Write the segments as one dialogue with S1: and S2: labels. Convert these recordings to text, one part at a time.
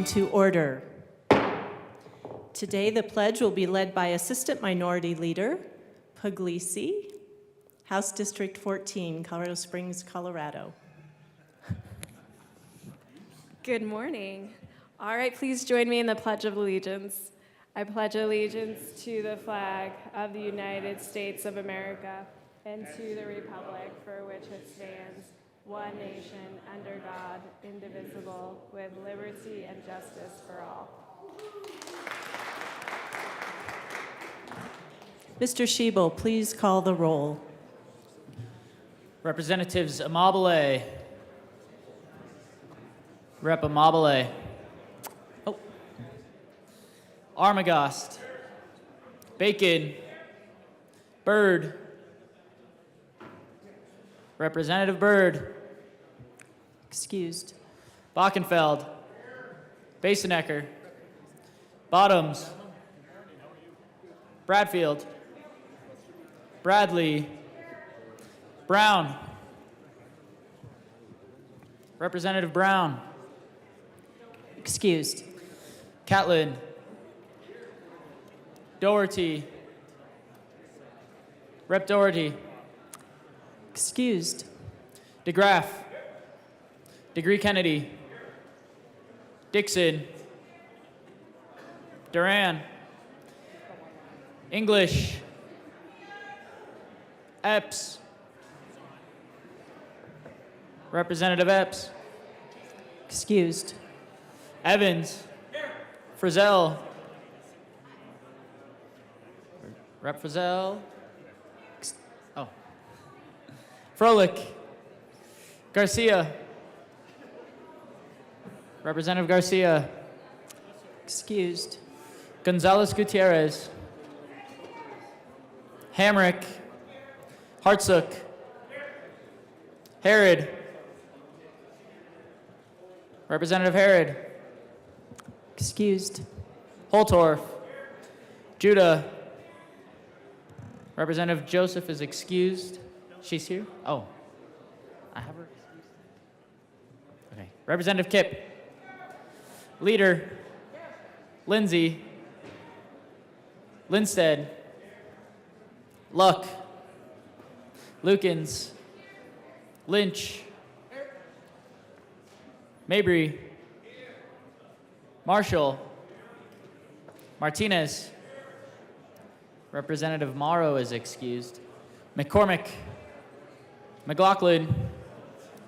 S1: To order. Today, the pledge will be led by Assistant Minority Leader Puglisi, House District 14, Colorado Springs, Colorado.
S2: Good morning. All right, please join me in the Pledge of Allegiance. I pledge allegiance to the flag of the United States of America and to the republic for which it stands, one nation, under God, indivisible, with liberty and justice for all.
S1: Mr. Schiebel, please call the roll.
S3: Representatives Amabile. Rep. Amabile. Oh. Armagost. Bacon. Byrd. Representative Byrd.
S1: Excused.
S3: Bockenfeld. Basenecker. Bottoms. Bradfield. Bradley. Brown. Representative Brown.
S1: Excused.
S3: Catlin. Doherty. Rep. Doherty.
S1: Excused.
S3: DeGraff. Degree Kennedy. Dixon. Duran. English. Epps. Representative Epps.
S1: Excused.
S3: Evans. Frizzell. Rep. Frizzell. Oh. Froelich. Garcia. Representative Garcia.
S1: Excused.
S3: Gonzalez Gutierrez. Hamrick. Hartsook. Herod. Representative Herod.
S1: Excused.
S3: Holtorf. Judah. Representative Joseph is excused. She's here? Oh. I have her excused. Okay. Representative Kipp. Leader. Lindsay. Linstead. Luck. Lukens. Lynch. Mabry. Marshall. Martinez. Representative Morrow is excused. McCormick. McLaughlin.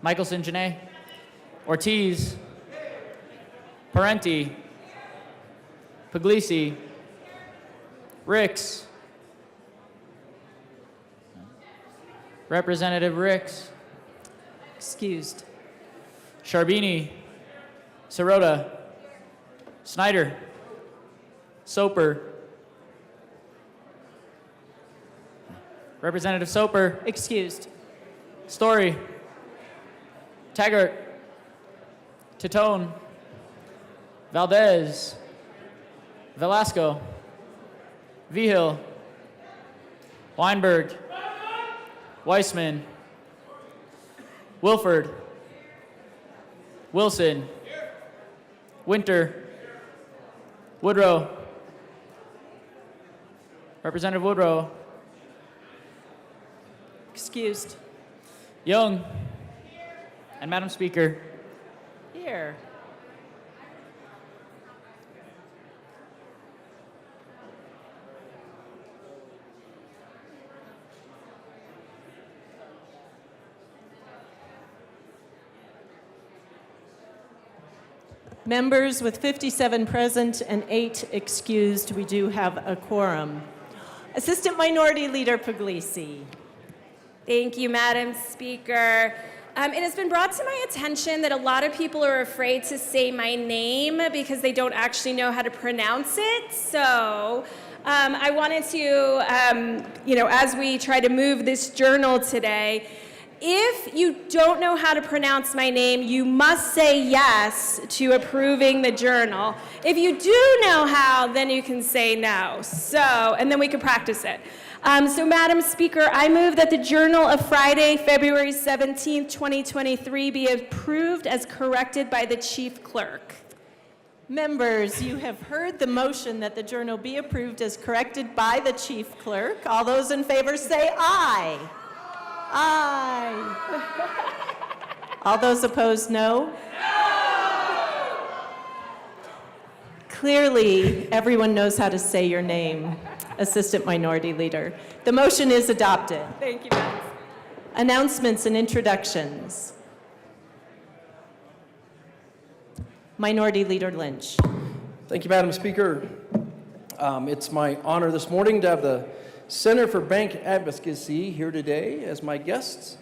S3: Michelson Janae. Ortiz. Parenti. Puglisi. Ricks. Representative Ricks.
S1: Excused.
S3: Sharbini. Sirota. Snyder. Soper. Representative Soper.
S1: Excused.
S3: Story. Taggart. Titone. Valdez. Velasco. Vigil. Weinberg. Weissman. Wilford. Wilson. Winter. Woodrow. Representative Woodrow.
S1: Excused.
S3: Young. And Madam Speaker.
S1: Here. Members, with 57 present and 8 excused, we do have a quorum. Assistant Minority Leader Puglisi.
S2: Thank you, Madam Speaker. It has been brought to my attention that a lot of people are afraid to say my name because they don't actually know how to pronounce it. So I wanted to, as we try to move this journal today, if you don't know how to pronounce my name, you must say yes to approving the journal. If you do know how, then you can say no. And then we can practice it. So, Madam Speaker, I move that the Journal of Friday, February 17th, 2023 be approved as corrected by the Chief Clerk.
S1: Members, you have heard the motion that the journal be approved as corrected by the chief clerk. All those in favor say aye. Aye. All those opposed, no. Clearly, everyone knows how to say your name, Assistant Minority Leader. The motion is adopted.
S2: Thank you, Madam.
S1: Announcements and introductions. Minority Leader Lynch.
S4: Thank you, Madam Speaker. It's my honor this morning to have the Center for Bank Advocacy here today as my guests.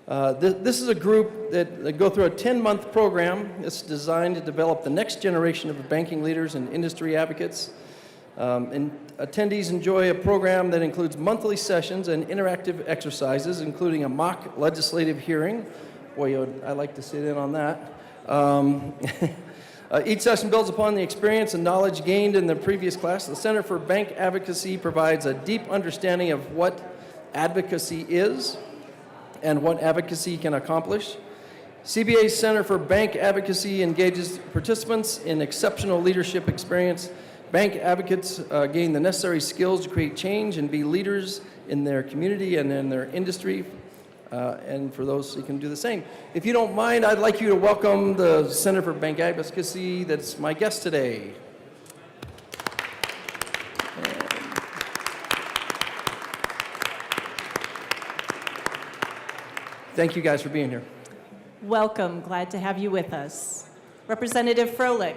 S4: This is a group that go through a 10-month program. It's designed to develop the next generation of banking leaders and industry advocates. And attendees enjoy a program that includes monthly sessions and interactive exercises, including a mock legislative hearing. Boy, I'd like to sit in on that. Each session builds upon the experience and knowledge gained in the previous class. The Center for Bank Advocacy provides a deep understanding of what advocacy is and what advocacy can accomplish. CBA's Center for Bank Advocacy engages participants in exceptional leadership experience. Bank advocates gain the necessary skills to create change and be leaders in their community and in their industry. And for those who can do the same. If you don't mind, I'd like you to welcome the Center for Bank Advocacy that's my guest today. Thank you guys for being here.
S1: Welcome. Glad to have you with us. Representative Froelich.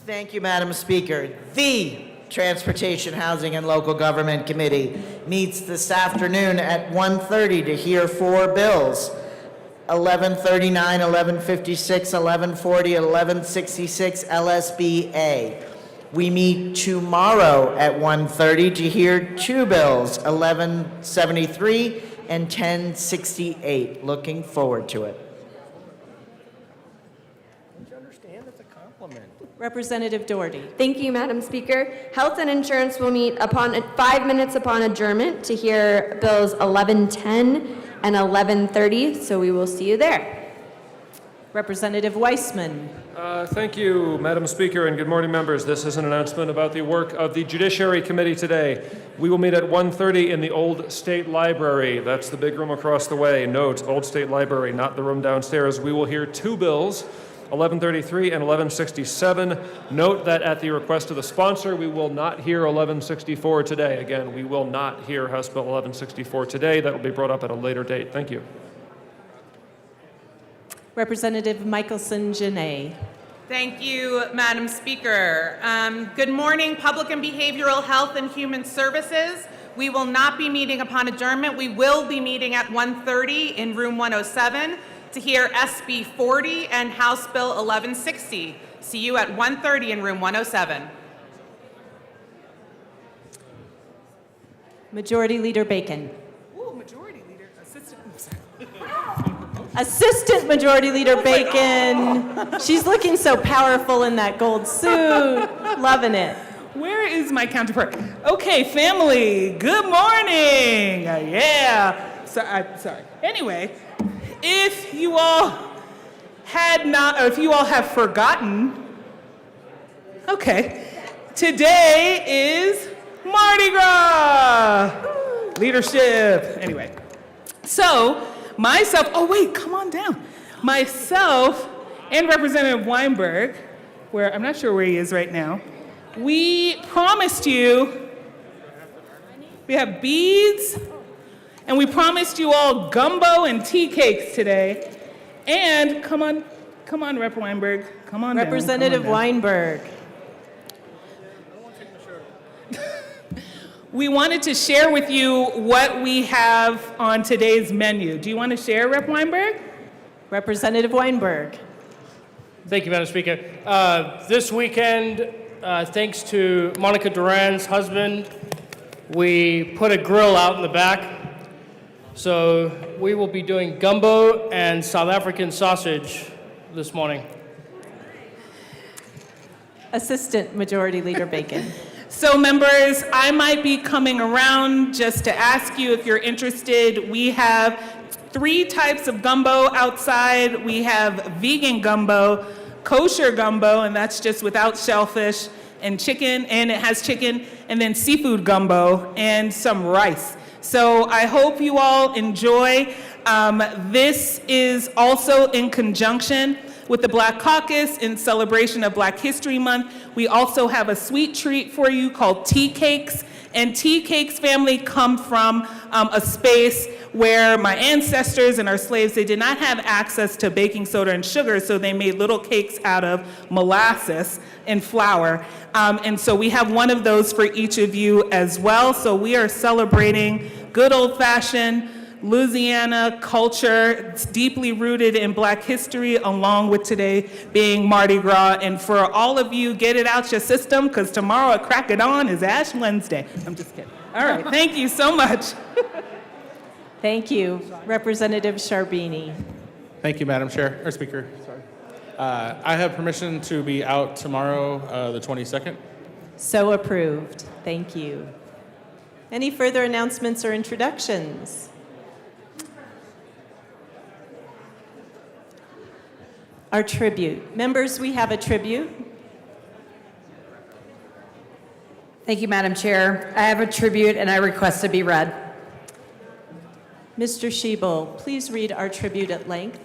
S5: Thank you, Madam Speaker. The Transportation, Housing, and Local Government Committee meets this afternoon at 1:30 to hear 4 bills, 1139, 1156, 1140, and 1166 LSBA. We meet tomorrow at 1:30 to hear 2 bills, 1173 and 1068. Looking forward to it.
S4: Don't you understand? That's a compliment.
S1: Representative Doherty.
S6: Thank you, Madam Speaker. Health and Insurance will meet 5 minutes upon adjournment to hear bills 1110 and 1130, so we will see you there.
S1: Representative Weissman.
S7: Thank you, Madam Speaker, and good morning, members. This is an announcement about the work of the Judiciary Committee today. We will meet at 1:30 in the Old State Library. That's the big room across the way. Note, Old State Library, not the room downstairs. We will hear 2 bills, 1133 and 1167. Note that at the request of the sponsor, we will not hear 1164 today. Again, we will not hear House Bill 1164 today. That will be brought up at a later date. Thank you.
S1: Representative Michelson-Jeannet.
S8: Thank you, Madam Speaker. Good morning, Public and Behavioral Health and Human Services. We will not be meeting upon adjournment. We will be meeting at 1:30 in room 107 to hear SB 40 and House Bill 1160. See you at 1:30 in room 107.
S1: Majority Leader Bacon.
S8: Ooh, Majority Leader, Assistant.
S1: Assistant Majority Leader Bacon. She's looking so powerful in that gold suit. Loving it.
S9: Where is my counterpart? Okay, family, good morning. Yeah. Sorry. Anyway, if you all had not, or if you all have forgotten, okay, today is Mardi Gras. Leadership. Anyway, so myself, oh wait, come on down. Myself and Representative Weinberg, where I'm not sure where he is right now, we promised you, we have beads, and we promised you all gumbo and tea cakes today. And come on, Rep. Weinberg, come on down.
S1: Representative Weinberg.
S9: We wanted to share with you what we have on today's menu. Do you want to share, Rep. Weinberg?
S1: Representative Weinberg.
S10: Thank you, Madam Speaker. This weekend, thanks to Monica Duran's husband, we put a grill out in the back. So we will be doing gumbo and South African sausage this morning.
S1: Assistant Majority Leader Bacon.
S9: So members, I might be coming around just to ask you if you're interested. We have 3 types of gumbo outside. We have vegan gumbo, kosher gumbo, and that's just without shellfish and chicken, and it has chicken, and then seafood gumbo and some rice. So I hope you all enjoy. This is also in conjunction with the Black Caucus in celebration of Black History Month. We also have a sweet treat for you called tea cakes. And tea cakes, family, come from a space where my ancestors and our slaves, they did not have access to baking soda and sugar, so they made little cakes out of molasses and flour. And so we have one of those for each of you as well. So we are celebrating good old-fashioned Louisiana culture. It's deeply rooted in Black history, along with today being Mardi Gras. And for all of you, get it out your system, because tomorrow at crack of dawn is Ash Wednesday. I'm just kidding. All right, thank you so much.
S1: Thank you. Representative Sharbini.
S11: Thank you, Madam Chair, or Speaker. Sorry. I have permission to be out tomorrow, the 22nd.
S1: So approved. Thank you. Any further announcements or introductions? Our tribute. Members, we have a tribute.
S12: Thank you, Madam Chair. I have a tribute and I request to be read.
S1: Mr. Schiebel, please read our tribute at length.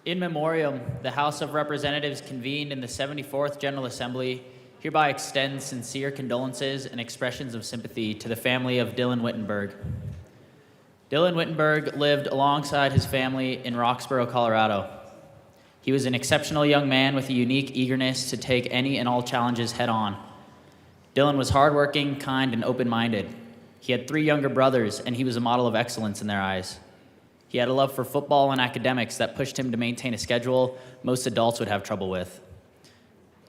S3: In memoriam, the House of Representatives convened in the 74th General Assembly hereby extends sincere condolences and expressions of sympathy to the family of Dylan Wittenberg. Dylan Wittenberg lived alongside his family in Roxborough, Colorado. He was an exceptional young man with a unique eagerness to take any and all challenges head on. Dylan was hardworking, kind, and open-minded. He had 3 younger brothers, and he was a model of excellence in their eyes. He had a love for football and academics that pushed him to maintain a schedule most adults would have trouble with.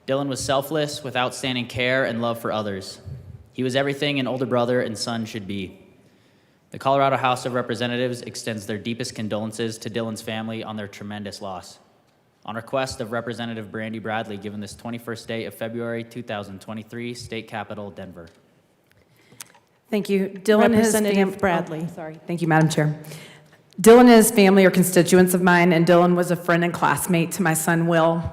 S3: Dylan was selfless, with outstanding care and love for others. He was everything an older brother and son should be. The Colorado House of Representatives extends their deepest condolences to Dylan's family on their tremendous loss. On request of Representative Brandy Bradley, given this 21st day of February 2023, State Capitol, Denver.
S12: Thank you. Dylan and his
S1: Representative Bradley.
S12: Sorry. Thank you, Madam Chair. Dylan and his family are constituents of mine, and Dylan was a friend and classmate to my son, Will.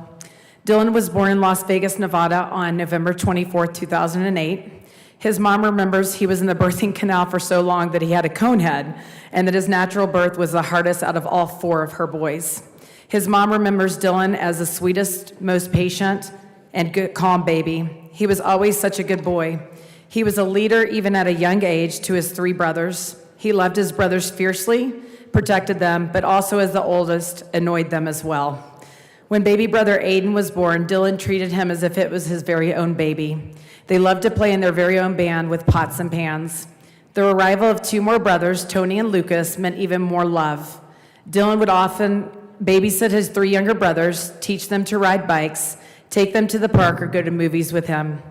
S12: Dylan was born in Las Vegas, Nevada on November 24, 2008. His mom remembers he was in the birthing canal for so long that he had a cone head, and that his natural birth was the hardest out of all 4 of her boys. His mom remembers Dylan as the sweetest, most patient, and good, calm baby. He was always such a good boy. He was a leader even at a young age to his 3 brothers. He loved his brothers fiercely, protected them, but also as the oldest, annoyed them as well. When baby brother Aiden was born, Dylan treated him as if it was his very own baby. They loved to play in their very own band with pots and pans. The arrival of 2 more brothers, Tony and Lucas, meant even more love. Dylan would often babysit his 3 younger brothers, teach them to ride bikes, take them to the park, or go to movies with them.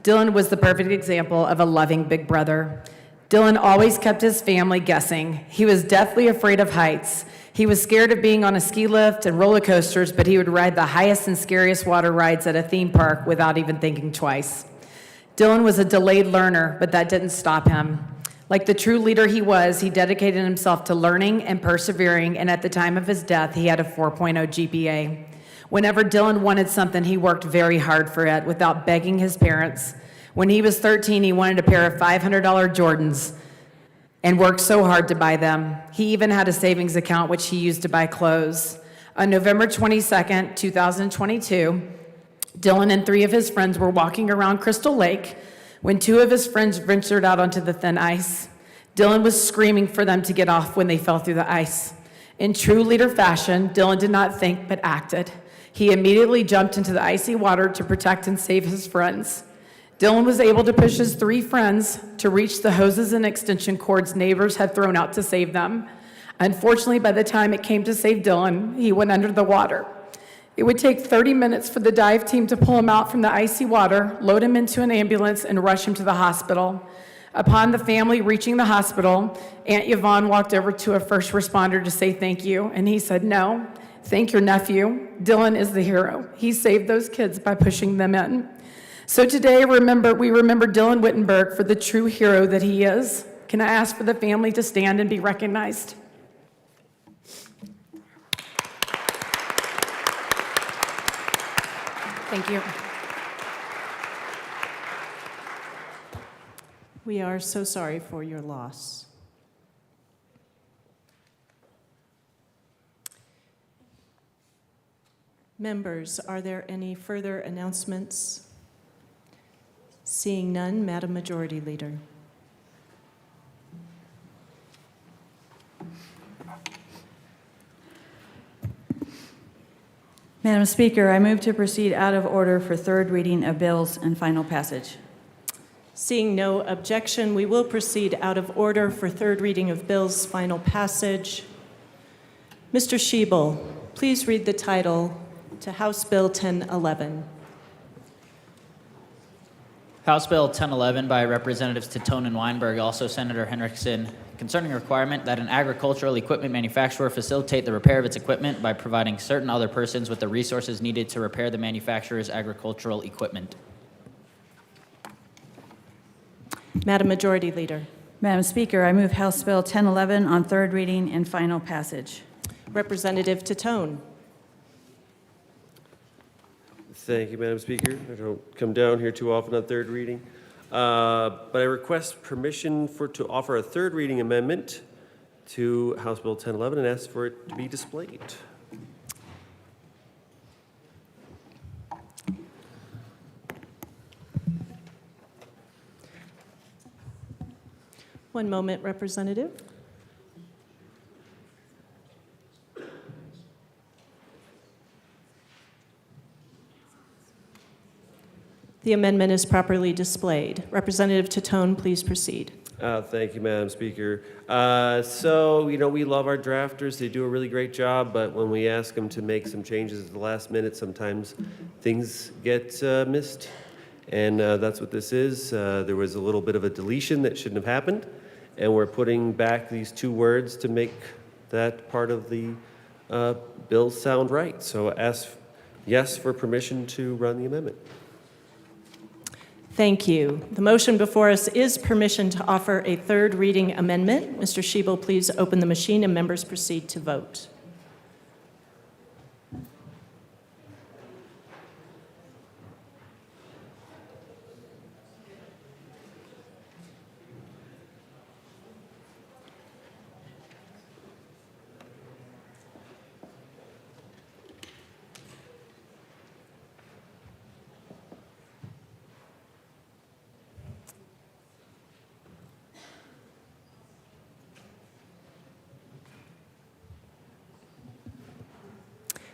S12: Dylan was the perfect example of a loving big brother. Dylan always kept his family guessing. He was deathly afraid of heights. He was scared of being on a ski lift and roller coasters, but he would ride the highest and scariest water rides at a theme park without even thinking twice. Dylan was a delayed learner, but that didn't stop him. Like the true leader he was, he dedicated himself to learning and persevering, and at the time of his death, he had a 4.0 GPA. Whenever Dylan wanted something, he worked very hard for it without begging his parents. When he was 13, he wanted a pair of $500 Jordans and worked so hard to buy them. He even had a savings account which he used to buy clothes. On November 22nd, 2022, Dylan and 3 of his friends were walking around Crystal Lake when 2 of his friends ventured out onto the thin ice. Dylan was screaming for them to get off when they fell through the ice. In true leader fashion, Dylan did not think but acted. He immediately jumped into the icy water to protect and save his friends. Dylan was able to push his 3 friends to reach the hoses and extension cords neighbors had thrown out to save them. Unfortunately, by the time it came to save Dylan, he went under the water. It would take 30 minutes for the dive team to pull him out from the icy water, load him into an ambulance, and rush him to the hospital. Upon the family reaching the hospital, Aunt Yvonne walked over to a first responder to say thank you, and he said, "No, thank your nephew. Dylan is the hero. He saved those kids by pushing them in." So today, we remember Dylan Wittenberg for the true hero that he is. Can I ask for the family to stand and be recognized? Thank you.
S1: We are so sorry for your loss. Members, are there any further announcements? Seeing none, Madam Majority Leader.
S13: Madam Speaker, I move to proceed out of order for third reading of bills and final passage.
S1: Seeing no objection, we will proceed out of order for third reading of bills, final passage. Mr. Schiebel, please read the title to House Bill 1011.
S3: House Bill 1011 by Representatives Titone and Weinberg, also Senator Henriksen, concerning a requirement that an agricultural equipment manufacturer facilitate the repair of its equipment by providing certain other persons with the resources needed to repair the manufacturer's agricultural equipment.
S1: Madam Majority Leader.
S13: Madam Speaker, I move House Bill 1011 on third reading and final passage.
S1: Representative Titone.
S14: Thank you, Madam Speaker. I don't come down here too often on third reading. But I request permission to offer a third reading amendment to House Bill 1011 and ask for it to be displayed.
S1: One moment, Representative. The amendment is properly displayed. Representative Titone, please proceed.
S14: Thank you, Madam Speaker. We love our drafters. They do a really great job, but when we ask them to make some changes at the last minute, sometimes things get missed. And that's what this is. There was a little bit of a deletion that shouldn't have happened, and we're putting back these two words to make that part of the bill sound right. So ask yes for permission to run the amendment.
S1: Thank you. The motion before us is permission to offer a third reading amendment. Mr. Schiebel, please open the machine and members proceed to vote.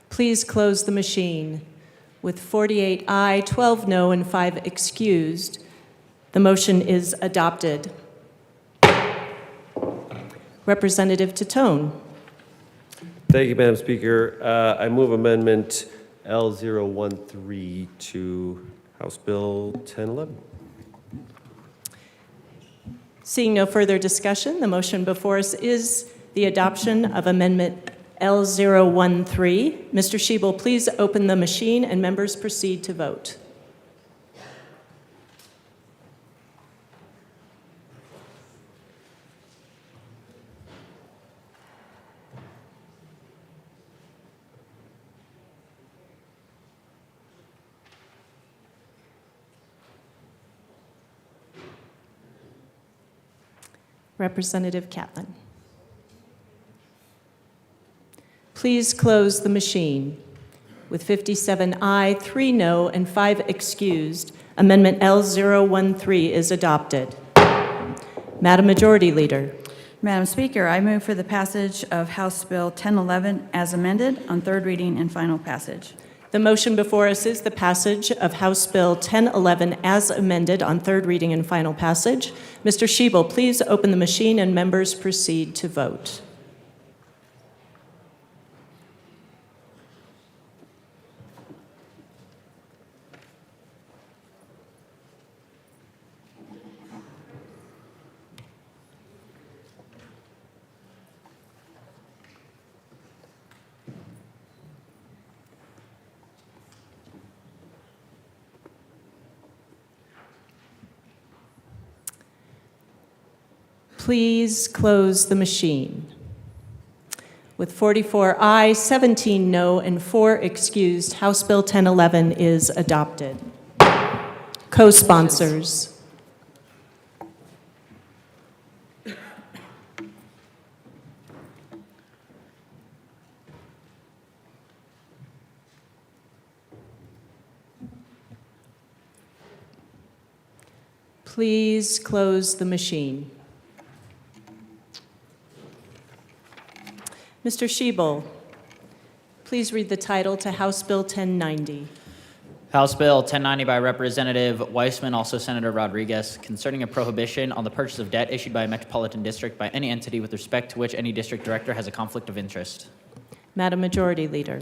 S1: Please close the machine. With 48 aye, 12 no, and 5 excused, the motion is adopted. Representative Titone.
S14: Thank you, Madam Speaker. I move amendment L013 to House Bill 1011.
S1: Seeing no further discussion, the motion before us is the adoption of amendment L013. Mr. Schiebel, please open the machine and members proceed to vote. Representative Catlin. Please close the machine. With 57 aye, 3 no, and 5 excused, Amendment L013 is adopted. Madam Majority Leader.
S13: Madam Speaker, I move for the passage of House Bill 1011 as amended on third reading and final passage.
S1: The motion before us is the passage of House Bill 1011 as amended on third reading and final passage. Mr. Schiebel, please open the machine and members proceed to vote. Please close the machine. With 44 aye, 17 no, and 4 excused, House Bill 1011 is adopted. Co-sponsors. Please close the machine. Mr. Schiebel, please read the title to House Bill 1090.
S3: House Bill 1090 by Representative Weissman, also Senator Rodriguez, concerning a prohibition on the purchase of debt issued by a metropolitan district by any entity with respect to which any district director has a conflict of interest.
S1: Madam Majority Leader.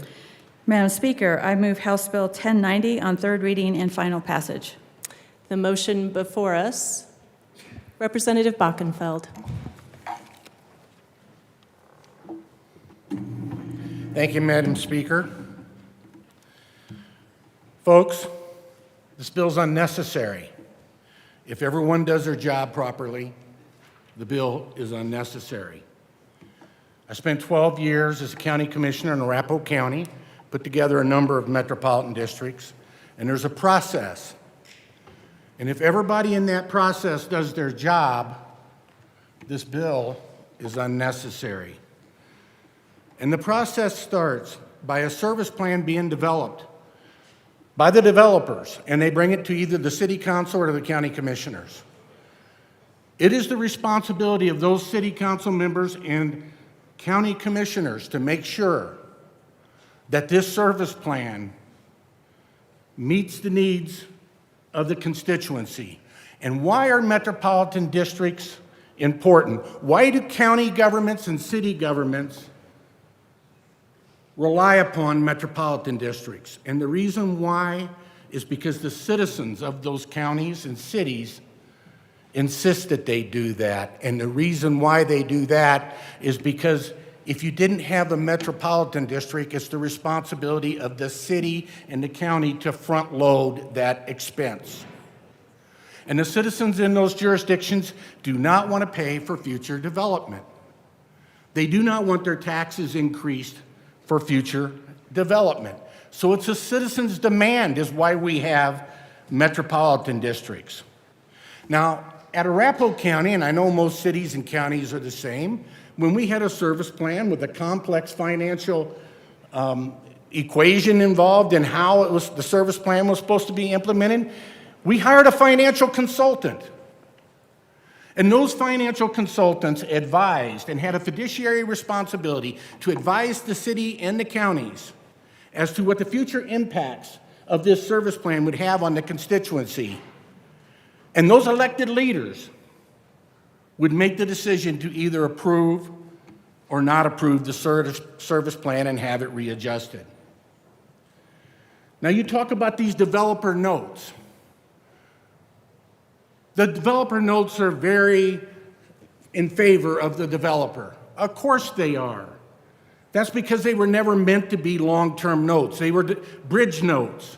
S13: Madam Speaker, I move House Bill 1090 on third reading and final passage.
S1: The motion before us, Representative Bockenfeld.
S15: Thank you, Madam Speaker. Folks, this bill's unnecessary. If everyone does their job properly, the bill is unnecessary. I spent 12 years as a county commissioner in Arapahoe County, put together a number of metropolitan districts, and there's a process. And if everybody in that process does their job, this bill is unnecessary. And the process starts by a service plan being developed by the developers, and they bring it to either the city council or the county commissioners. It is the responsibility of those city council members and county commissioners to make sure that this service plan meets the needs of the constituency. And why are metropolitan districts important? Why do county governments and city governments rely upon metropolitan districts? And the reason why is because the citizens of those counties and cities insist that they do that. And the reason why they do that is because if you didn't have a metropolitan district, it's the responsibility of the city and the county to front load that expense. And the citizens in those jurisdictions do not want to pay for future development. They do not want their taxes increased for future development. So it's a citizen's demand is why we have metropolitan districts. Now, at Arapahoe County, and I know most cities and counties are the same, when we had a service plan with a complex financial equation involved in how the service plan was supposed to be implemented, we hired a financial consultant. And those financial consultants advised and had a fiduciary responsibility to advise the city and the counties as to what the future impacts of this service plan would have on the constituency. And those elected leaders would make the decision to either approve or not approve the service plan and have it readjusted. Now you talk about these developer notes. The developer notes are very in favor of the developer. Of course they are. That's because they were never meant to be long-term notes. They were bridge notes.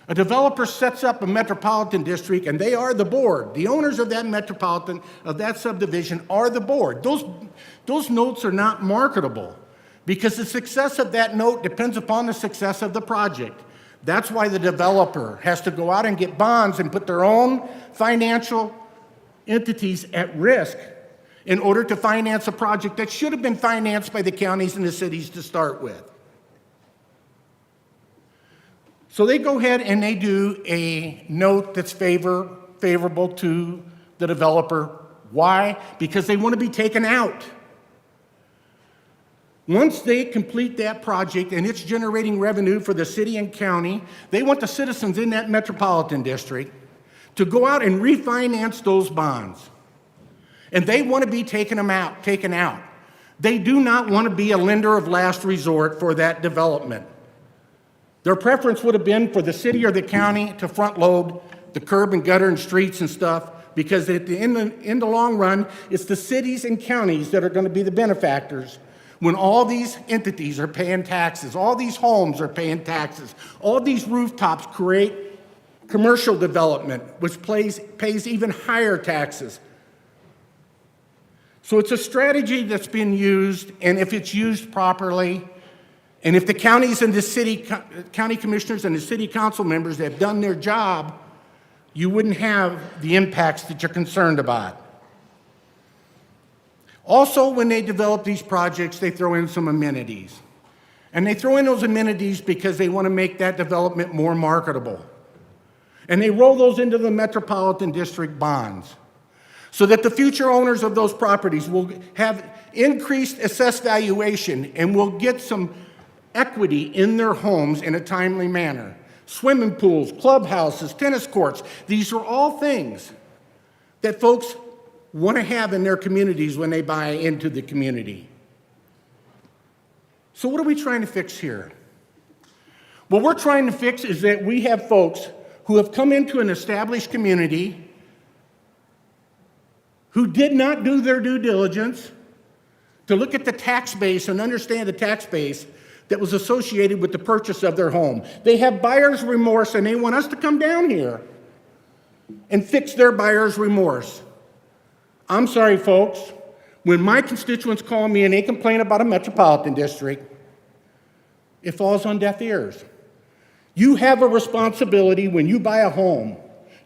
S15: A developer sets up a metropolitan district and they are the board. The owners of that metropolitan, of that subdivision are the board. Those notes are not marketable because the success of that note depends upon the success of the project. That's why the developer has to go out and get bonds and put their own financial entities at risk in order to finance a project that should have been financed by the counties and the cities to start with. So they go ahead and they do a note that's favorable to the developer. Why? Because they want to be taken out. Once they complete that project and it's generating revenue for the city and county, they want the citizens in that metropolitan district to go out and refinance those bonds. And they want to be taken out. They do not want to be a lender of last resort for that development. Their preference would have been for the city or the county to front load the curb and gutter and streets and stuff, because in the long run, it's the cities and counties that are going to be the benefactors when all these entities are paying taxes, all these homes are paying taxes, all these rooftops create commercial development, which pays even higher taxes. So it's a strategy that's been used, and if it's used properly, and if the counties and the county commissioners and the city council members have done their job, you wouldn't have the impacts that you're concerned about. Also, when they develop these projects, they throw in some amenities. And they throw in those amenities because they want to make that development more marketable. And they roll those into the Metropolitan District bonds so that the future owners of those properties will have increased assessed valuation and will get some equity in their homes in a timely manner. Swimming pools, clubhouses, tennis courts, these are all things that folks want to have in their communities when they buy into the community. So what are we trying to fix here? What we're trying to fix is that we have folks who have come into an established community who did not do their due diligence to look at the tax base and understand the tax base that was associated with the purchase of their home. They have buyer's remorse, and they want us to come down here and fix their buyer's remorse. I'm sorry, folks. When my constituents call me and they complain about a metropolitan district, it falls on deaf ears. You have a responsibility when you buy a home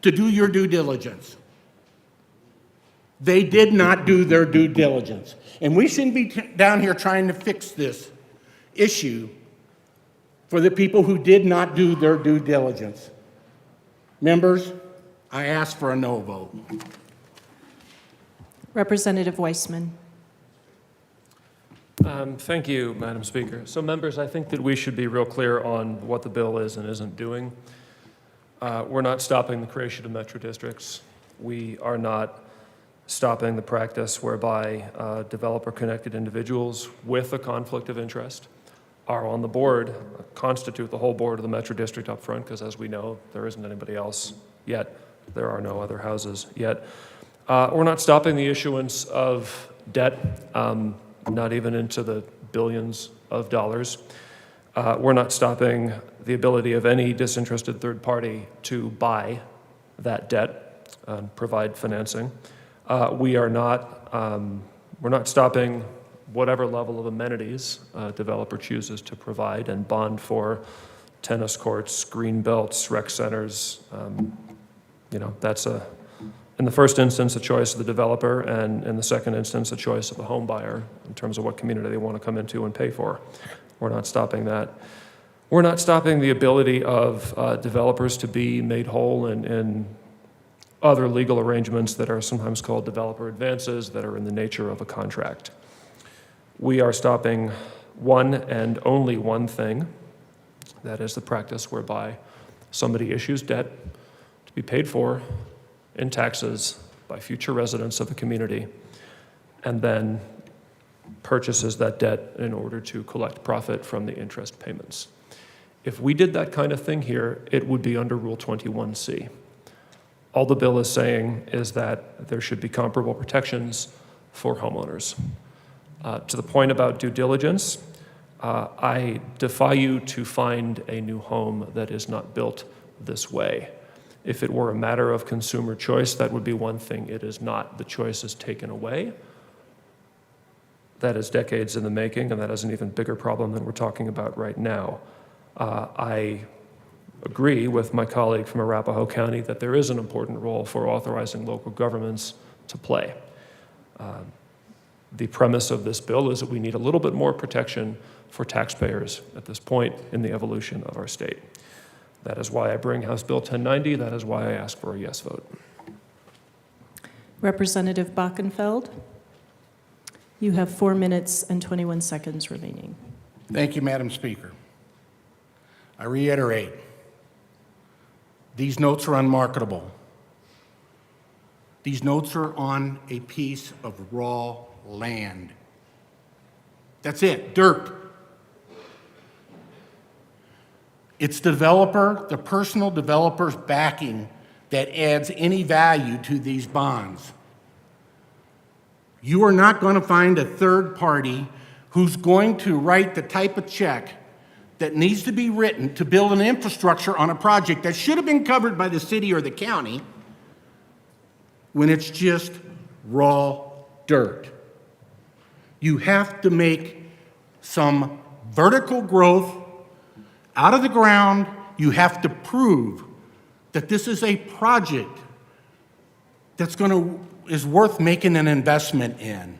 S15: to do your due diligence. They did not do their due diligence. And we shouldn't be down here trying to fix this issue for the people who did not do their due diligence. Members, I ask for a no vote.
S1: Representative Weissman.
S7: Thank you, Madam Speaker. So members, I think that we should be real clear on what the bill is and isn't doing. We're not stopping the creation of metro districts. We are not stopping the practice whereby developer-connected individuals with a conflict of interest are on the board, constitute the whole board of the metro district up front, because as we know, there isn't anybody else yet. There are no other houses yet. We're not stopping the issuance of debt, not even into the billions of dollars. We're not stopping the ability of any disinterested third party to buy that debt and provide financing. We're not stopping whatever level of amenities a developer chooses to provide and bond for tennis courts, green belts, rec centers. That's in the first instance, a choice of the developer, and in the second instance, a choice of the home buyer in terms of what community they want to come into and pay for. We're not stopping that. We're not stopping the ability of developers to be made whole in other legal arrangements that are sometimes called developer advances that are in the nature of a contract. We are stopping one and only one thing, that is the practice whereby somebody issues debt to be paid for in taxes by future residents of the community, and then purchases that debt in order to collect profit from the interest payments. If we did that kind of thing here, it would be under Rule 21C. All the bill is saying is that there should be comparable protections for homeowners. To the point about due diligence, I defy you to find a new home that is not built this way. If it were a matter of consumer choice, that would be one thing. It is not. The choice is taken away. That is decades in the making, and that is an even bigger problem than we're talking about right now. I agree with my colleague from Arapahoe County that there is an important role for authorizing local governments to play. The premise of this bill is that we need a little bit more protection for taxpayers at this point in the evolution of our state. That is why I bring House Bill 1090. That is why I ask for a yes vote.
S1: Representative Bockenfeld, you have 4 minutes and 21 seconds remaining.
S15: Thank you, Madam Speaker. I reiterate, these notes are unmarketable. These notes are on a piece of raw land. That's it, dirt. It's the developer, the personal developer's backing that adds any value to these bonds. You are not going to find a third party who's going to write the type of check that needs to be written to build an infrastructure on a project that should have been covered by the city or the county when it's just raw dirt. You have to make some vertical growth out of the ground. You have to prove that this is a project is worth making an investment in.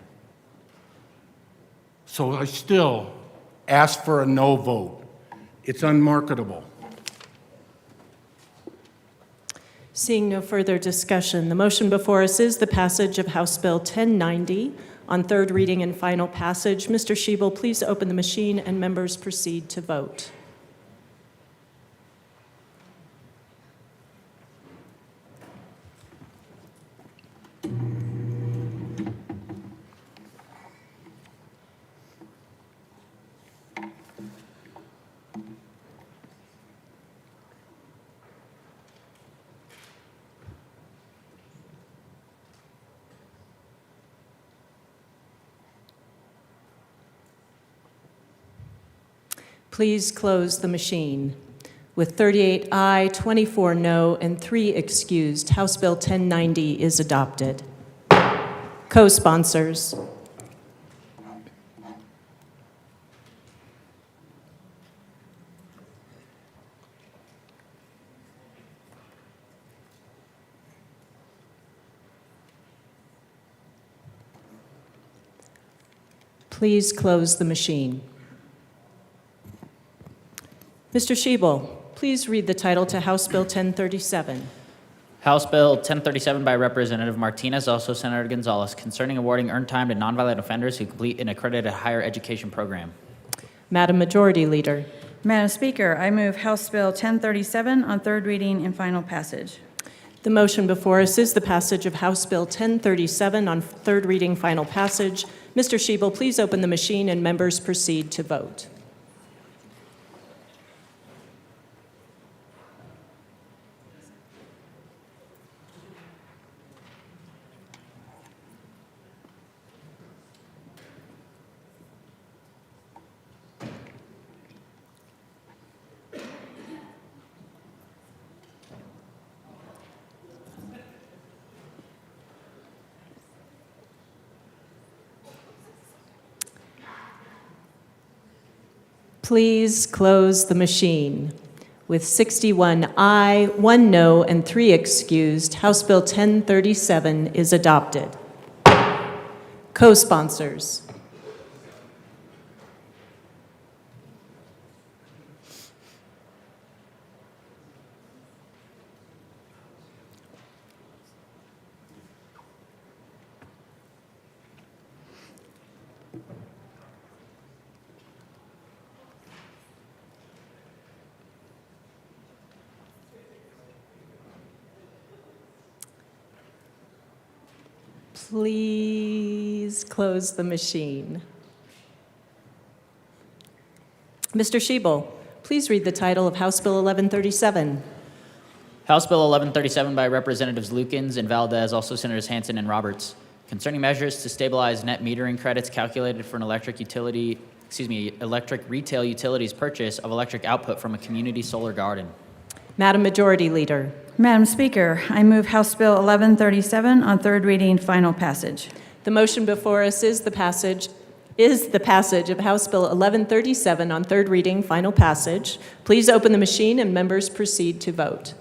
S15: So I still ask for a no vote. It's unmarketable.
S1: Seeing no further discussion, the motion before us is the passage of House Bill 1090 on third reading and final passage. Mr. Schiebel, please open the machine and members proceed to vote. Please close the machine. With 38 aye, 24 no, and 3 excused, House Bill 1090 is adopted. Co-sponsors. Please close the machine. Mr. Schiebel, please read the title to House Bill 1037.
S3: House Bill 1037 by Representative Martinez, also Senator Gonzalez, concerning awarding earned time to nonviolent offenders who complete an accredited higher education program.
S1: Madam Majority Leader.
S13: Madam Speaker, I move House Bill 1037 on third reading and final passage.
S1: The motion before us is the passage of House Bill 1037 on third reading, final passage. Mr. Schiebel, please open the machine and members proceed to vote. Please close the machine. With 61 aye, 1 no, and 3 excused, House Bill 1037 is adopted. Co-sponsors. Please close the machine. Mr. Schiebel, please read the title of House Bill 1137.
S3: House Bill 1137 by Representatives Lukens and Valdez, also Senators Hansen and Roberts, concerning measures to stabilize net metering credits calculated for an electric retail utilities purchase of electric output from a community solar garden.
S1: Madam Majority Leader.
S13: Madam Speaker, I move House Bill 1137 on third reading, final passage.
S1: The motion before us is the passage of House Bill 1137 on third reading, final passage. Please open the machine and members proceed to vote.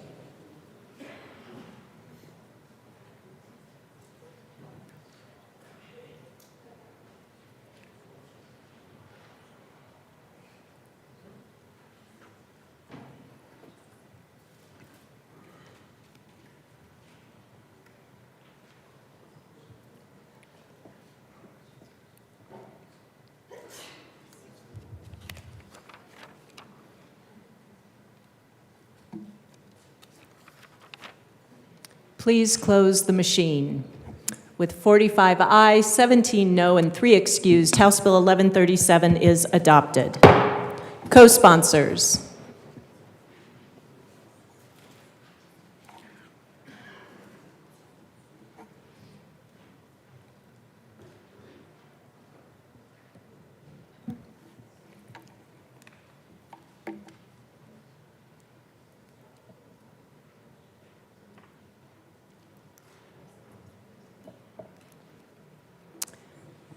S1: Please close the machine. With 45 aye, 17 no, and 3 excused, House Bill 1137 is adopted. Co-sponsors.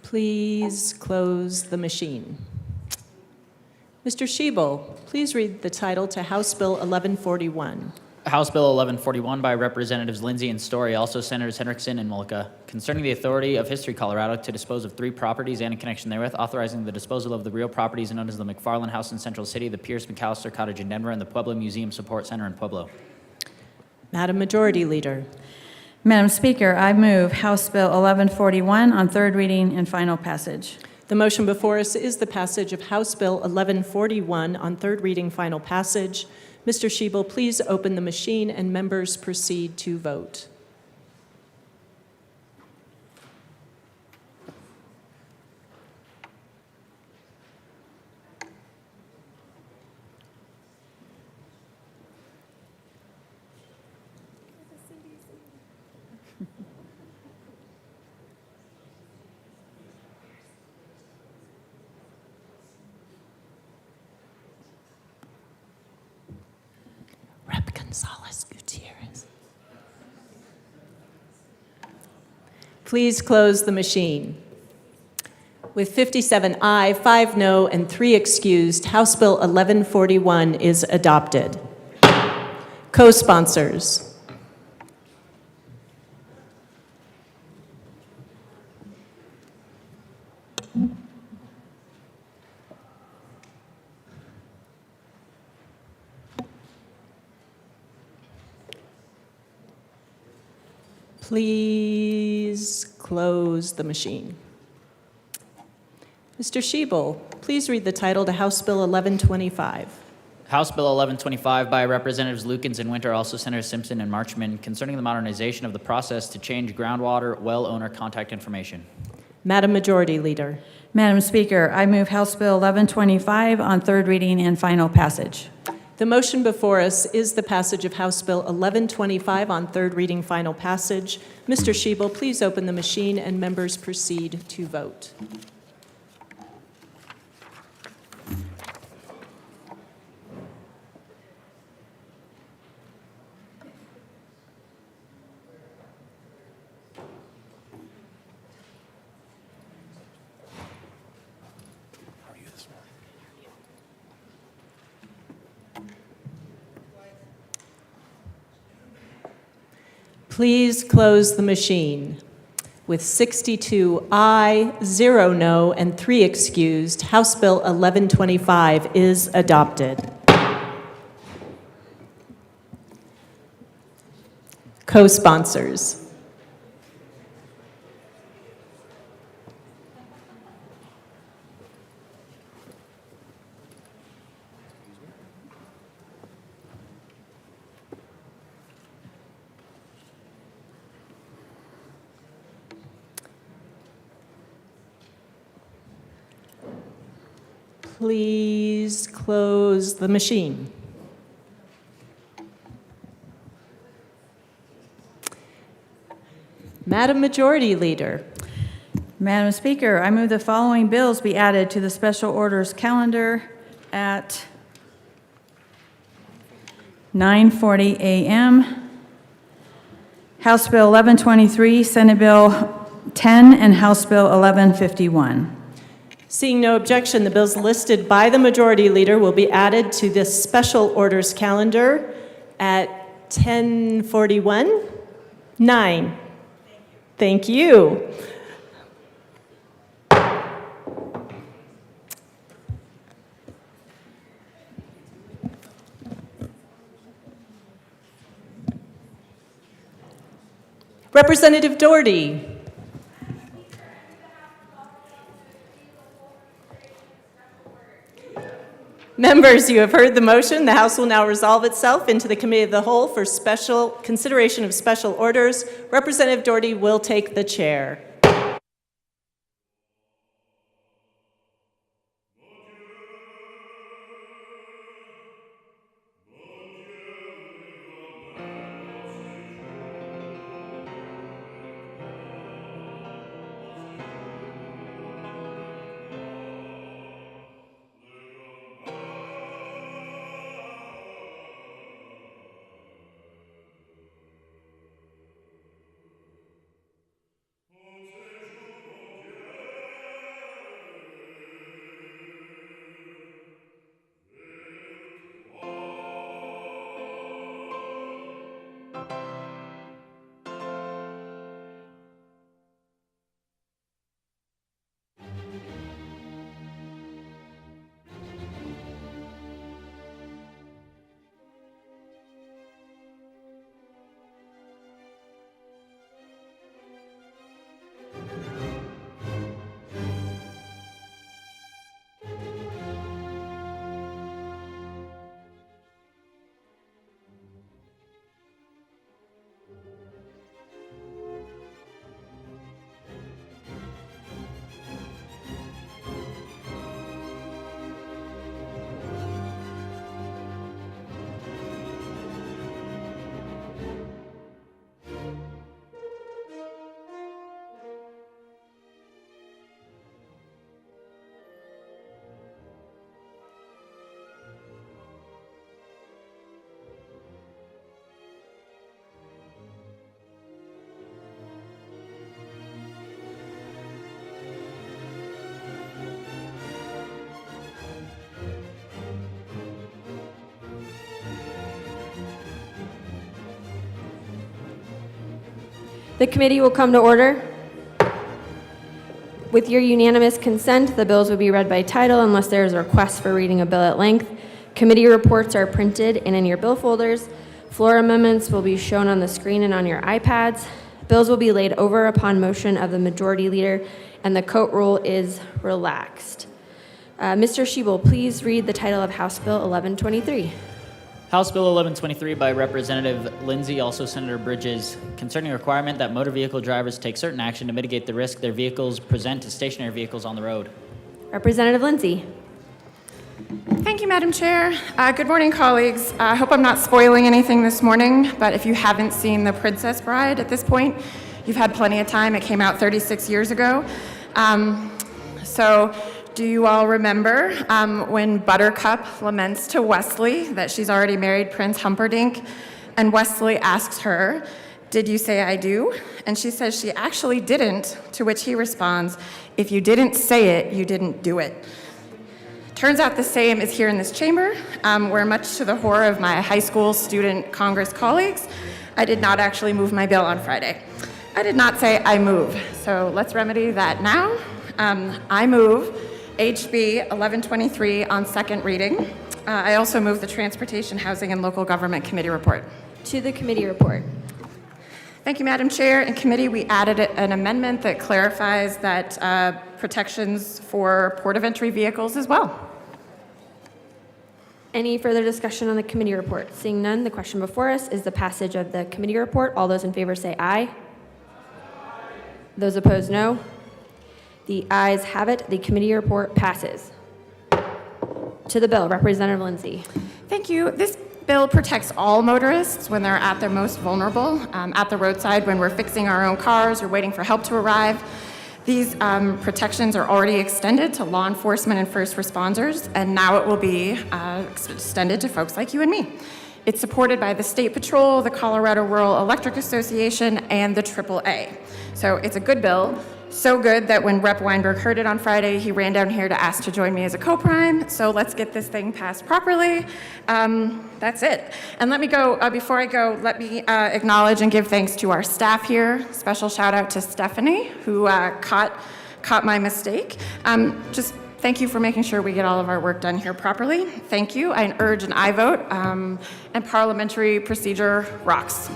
S1: Please close the machine. Mr. Shebel, please read the title to House Bill 1141.
S3: House Bill 1141 by Representatives Lindsay and Story, also Senators Henriksen and Mullica, concerning the authority of History Colorado to dispose of 3 properties and in connection therewith, authorizing the disposal of the real properties known as the McFarland House in Central City, the Pierce McAllister Cottage in Denver, and the Pueblo Museum Support Center in Pueblo.
S1: Madam Majority Leader.
S13: Madam Speaker, I move House Bill 1141 on third reading and final passage.
S1: The motion before us is the passage of House Bill 1141 on third reading, final passage. Mr. Shebel, please open the machine and members proceed to vote. Rep. Gonzalez Gutierrez. Please close the machine. With 57 aye, 5 no, and 3 excused, House Bill 1141 is adopted. Co-sponsors. Please close the machine. Mr. Shebel, please read the title to House Bill 1125.
S3: House Bill 1125 by Representatives Lukens and Winter, also Senators Simpson and Marchman, concerning the modernization of the process to change groundwater well owner contact information.
S1: Madam Majority Leader.
S13: Madam Speaker, I move House Bill 1125 on third reading and final passage.
S1: The motion before us is the passage of House Bill 1125 on third reading, final passage. Mr. Shebel, please open the machine and members proceed to vote. Please close the machine. With 62 aye, 0 no, and 3 excused, House Bill 1125 is adopted. Co-sponsors. Please close the machine. Madam Majority Leader.
S13: Madam Speaker, I move the following bills be added to the special orders calendar at 9:40 a.m. House Bill 1123, Senate Bill 10, and House Bill 1151.
S1: Seeing no objection, the bills listed by the Majority Leader will be added to this special orders calendar at 10:41. 9. Thank you. Representative Doherty. Members, you have heard the motion. The House will now resolve itself into the Committee of the Whole for special consideration of special orders. Representative Doherty will take the chair.
S6: The committee will come to order. With your unanimous consent, the bills will be read by title unless there is a request for reading a bill at length. Committee reports are printed and in your bill folders. Floor amendments will be shown on the screen and on your iPads. Bills will be laid over upon motion of the majority leader, and the coat rule is relaxed. Mr. Schiebel, please read the title of House Bill 1123.
S3: House Bill 1123 by Representative Lindsay, also Senator Bridges, concerning a requirement that motor vehicle drivers take certain action to mitigate the risk their vehicles present to stationary vehicles on the road.
S6: Representative Lindsay.
S16: Thank you, Madam Chair. Good morning, colleagues. I hope I'm not spoiling anything this morning, but if you haven't seen The Princess Bride at this point, you've had plenty of time. It came out 36 years ago. So do you all remember when Buttercup laments to Wesley that she's already married Prince Humperdinck, and Wesley asks her, "Did you say I do?" And she says she actually didn't, to which he responds, "If you didn't say it, you didn't do it." Turns out the same is here in this chamber, where much to the horror of my high school student Congress colleagues, I did not actually move my bill on Friday. I did not say I move, so let's remedy that now. I move HB 1123 on second reading. I also move the Transportation, Housing, and Local Government Committee report.
S6: To the committee report.
S16: Thank you, Madam Chair. In committee, we added an amendment that clarifies that protections for port of entry vehicles as well.
S6: Any further discussion on the committee report? Seeing none, the question before us is the passage of the committee report. All those in favor say aye. Those opposed, no. The ayes have it. The committee report passes. To the bill, Representative Lindsay.
S16: Thank you. This bill protects all motorists when they're at their most vulnerable, at the roadside when we're fixing our own cars or waiting for help to arrive. These protections are already extended to law enforcement and first responders, and now it will be extended to folks like you and me. It's supported by the State Patrol, the Colorado Rural Electric Association, and the AAA. So it's a good bill. So good that when Rep. Weinberg heard it on Friday, he ran down here to ask to join me as a co-prime. So let's get this thing passed properly. That's it. And let me go, before I go, let me acknowledge and give thanks to our staff here. Special shout out to Stephanie, who caught my mistake. Just thank you for making sure we get all of our work done here properly. Thank you. I urge an aye vote, and parliamentary procedure rocks.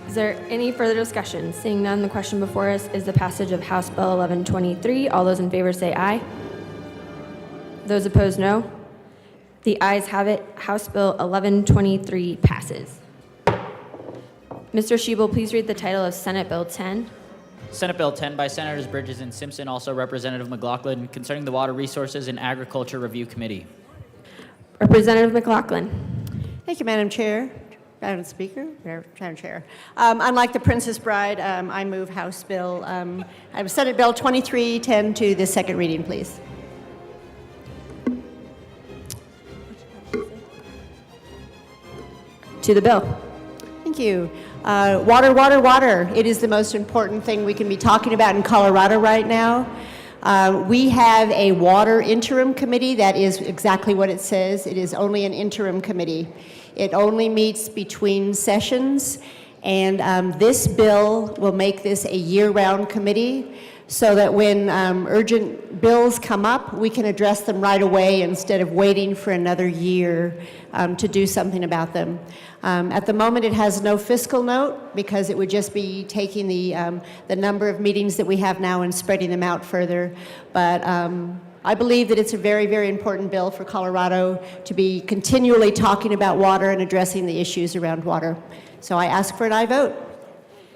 S6: Is there any further discussion? Seeing none, the question before us is the passage of House Bill 1123. All those in favor say aye. Those opposed, no. The ayes have it. House Bill 1123 passes. Mr. Schiebel, please read the title of Senate Bill 10.
S3: Senate Bill 10 by Senators Bridges and Simpson, also Representative McLaughlin, concerning the Water Resources and Agriculture Review Committee.
S6: Representative McLaughlin.
S17: Thank you, Madam Chair. Madam Speaker, Madam Chair. Unlike the Princess Bride, I move House Bill, Senate Bill 2310 to the second reading, please.
S6: To the bill.
S17: Thank you. Water, water, water. It is the most important thing we can be talking about in Colorado right now. We have a water interim committee. That is exactly what it says. It is only an interim committee. It only meets between sessions, and this bill will make this a year-round committee so that when urgent bills come up, we can address them right away instead of waiting for another year to do something about them. At the moment, it has no fiscal note because it would just be taking the number of meetings that we have now and spreading them out further. But I believe that it's a very, very important bill for Colorado to be continually talking about water and addressing the issues around water. So I ask for an aye vote.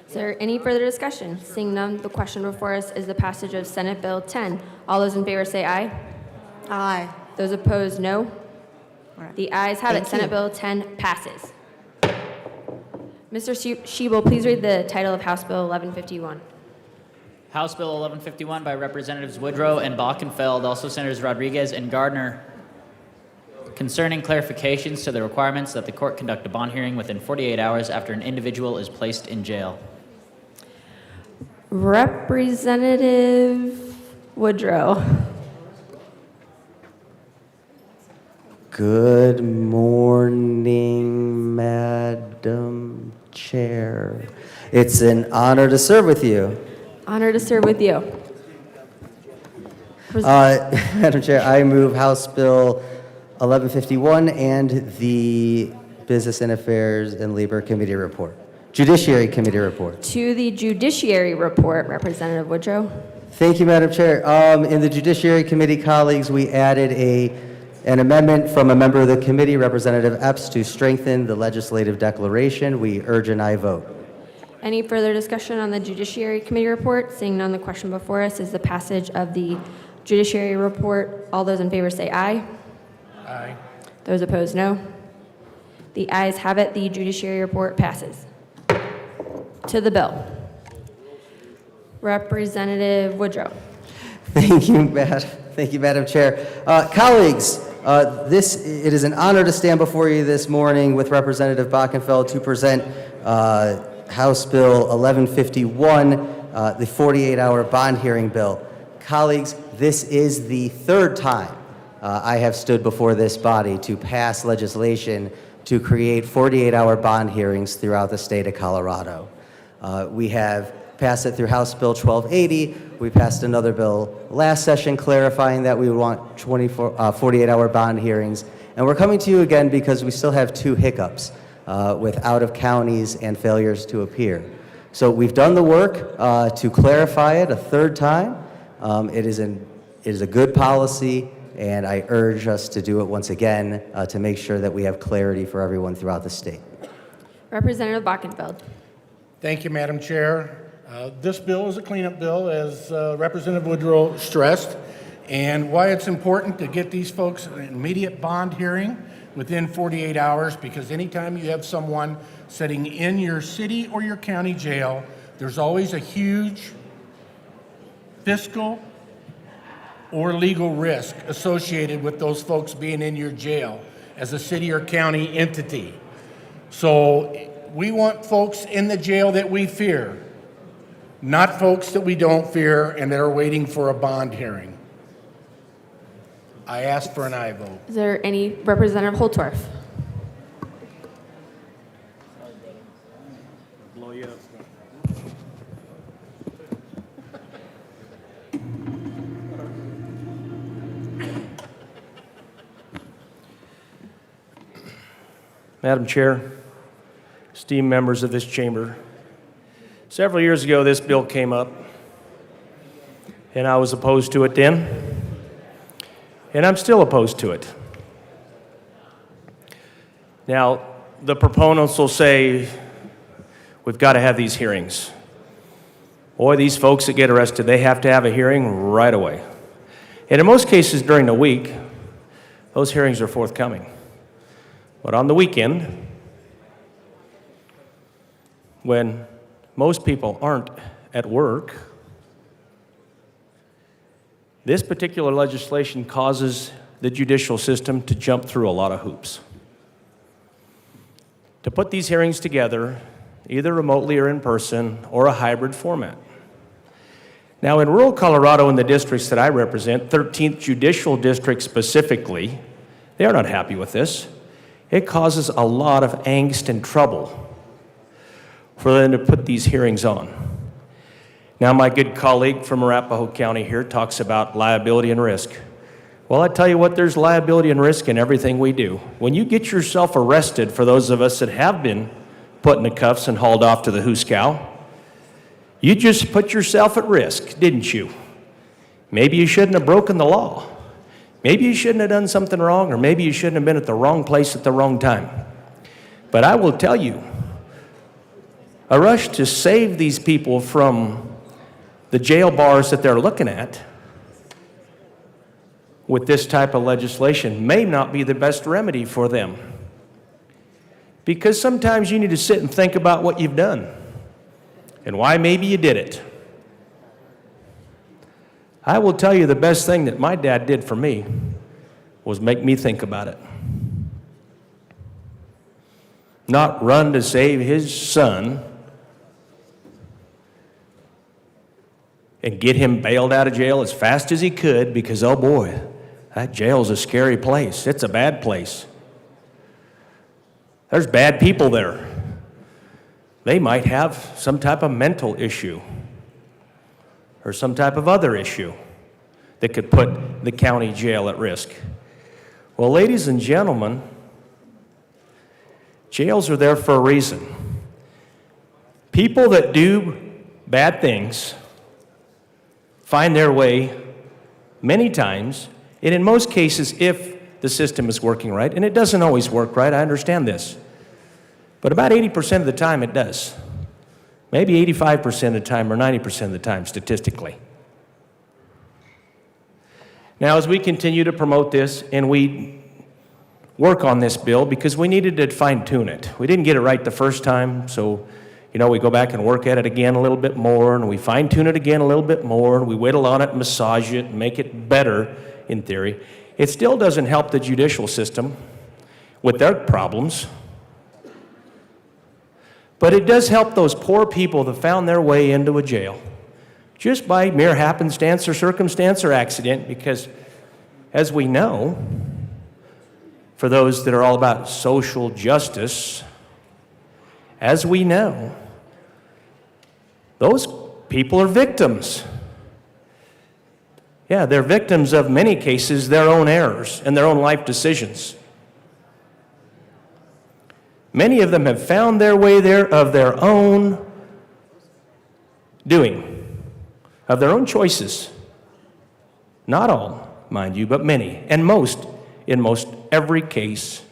S6: Is there any further discussion? Seeing none, the question before us is the passage of Senate Bill 10. All those in favor say aye.
S17: Aye.
S6: Those opposed, no. The ayes have it.
S17: Thank
S6: Senate
S17: you.
S6: Bill 10 passes. Mr. Schiebel, please read the title of House Bill 1151.
S3: House Bill 1151 by Representatives Woodrow and Bockenfeld, also Senators Rodriguez and Gardner, concerning clarifications to the requirements that the court conduct a bond hearing within 48 hours after an individual is placed in jail.
S6: Representative Woodrow.
S18: Good morning, Madam Chair. It's an honor to serve with you.
S6: Honor to serve with you.
S18: Madam Chair, I move House Bill 1151 and the Business and Affairs and Labor Committee report. Judiciary Committee report.
S6: To the Judiciary Report, Representative Woodrow.
S18: Thank you, Madam Chair. In the Judiciary Committee, colleagues, we added an amendment from a member of the committee, Representative Epps, to strengthen the legislative declaration. We urge an aye vote.
S6: Any further discussion on the Judiciary Committee report? Seeing none, the question before us is the passage of the Judiciary Report. All those in favor say aye.
S15: Aye.
S6: Those opposed, no. The ayes have it. The Judiciary Report passes. To the bill. Representative Woodrow.
S18: Thank you, Madam Chair. Colleagues, it is an honor to stand before you this morning with Representative Bockenfeld to present House Bill 1151, the 48-hour bond hearing bill. Colleagues, this is the third time I have stood before this body to pass legislation to create 48-hour bond hearings throughout the state of Colorado. We have passed it through House Bill 1280. We passed another bill last session clarifying that we would want 48-hour bond hearings. And we're coming to you again because we still have two hiccups with out-of-counties and failures to appear. So we've done the work to clarify it a third time. It is a good policy, and I urge us to do it once again to make sure that we have clarity for everyone throughout the state.
S6: Representative Bockenfeld.
S15: Thank you, Madam Chair. This bill is a cleanup bill, as Representative Woodrow stressed, and why it's important to get these folks an immediate bond hearing within 48 hours, because anytime you have someone sitting in your city or your county jail, there's always a huge fiscal or legal risk associated with those folks being in your jail as a city or county entity. So we want folks in the jail that we fear, not folks that we don't fear and that are waiting for a bond hearing. I ask for an aye vote.
S6: Is there any Representative Holtorf?
S19: Madam Chair, esteemed members of this chamber, several years ago this bill came up, and I was opposed to it then, and I'm still opposed to it. Now, the proponents will say, we've got to have these hearings. Boy, these folks that get arrested, they have to have a hearing right away. And in most cases during the week, those hearings are forthcoming. But on the weekend, when most people aren't at work, this particular legislation causes the judicial system to jump through a lot of hoops. To put these hearings together, either remotely or in person, or a hybrid format. Now, in rural Colorado, in the districts that I represent, 13th Judicial District specifically, they are not happy with this. It causes a lot of angst and trouble for them to put these hearings on. Now, my good colleague from Arapahoe County here talks about liability and risk. Well, I tell you what, there's liability and risk in everything we do. When you get yourself arrested, for those of us that have been put in the cuffs and hauled off to the Hooskow, you just put yourself at risk, didn't you? Maybe you shouldn't have broken the law. Maybe you shouldn't have done something wrong, or maybe you shouldn't have been at the wrong place at the wrong time. But I will tell you, a rush to save these people from the jail bars that they're looking at with this type of legislation may not be the best remedy for them. Because sometimes you need to sit and think about what you've done and why maybe you did it. I will tell you the best thing that my dad did for me was make me think about it. Not run to save his son and get him bailed out of jail as fast as he could, because, oh boy, that jail's a scary place. It's a bad place. There's bad people there. They might have some type of mental issue or some type of other issue that could put the county jail at risk. Well, ladies and gentlemen, jails are there for a reason. People that do bad things find their way many times, and in most cases, if the system is working right, and it doesn't always work right, I understand this, but about 80% of the time it does. Maybe 85% of the time or 90% of the time, statistically. Now, as we continue to promote this and we work on this bill, because we needed to fine-tune it. We didn't get it right the first time, so we go back and work at it again a little bit more, and we fine-tune it again a little bit more, and we whittle on it, massage it, and make it better in theory. It still doesn't help the judicial system with their problems, but it does help those poor people that found their way into a jail just by mere happenstance or circumstance or accident, because as we know, for those that are all about social justice, as we know, those people are victims. Yeah, they're victims of, many cases, their own errors and their own life decisions. Many of them have found their way there of their own doing, of their own choices. Not all, mind you, but many, and most, in most every case.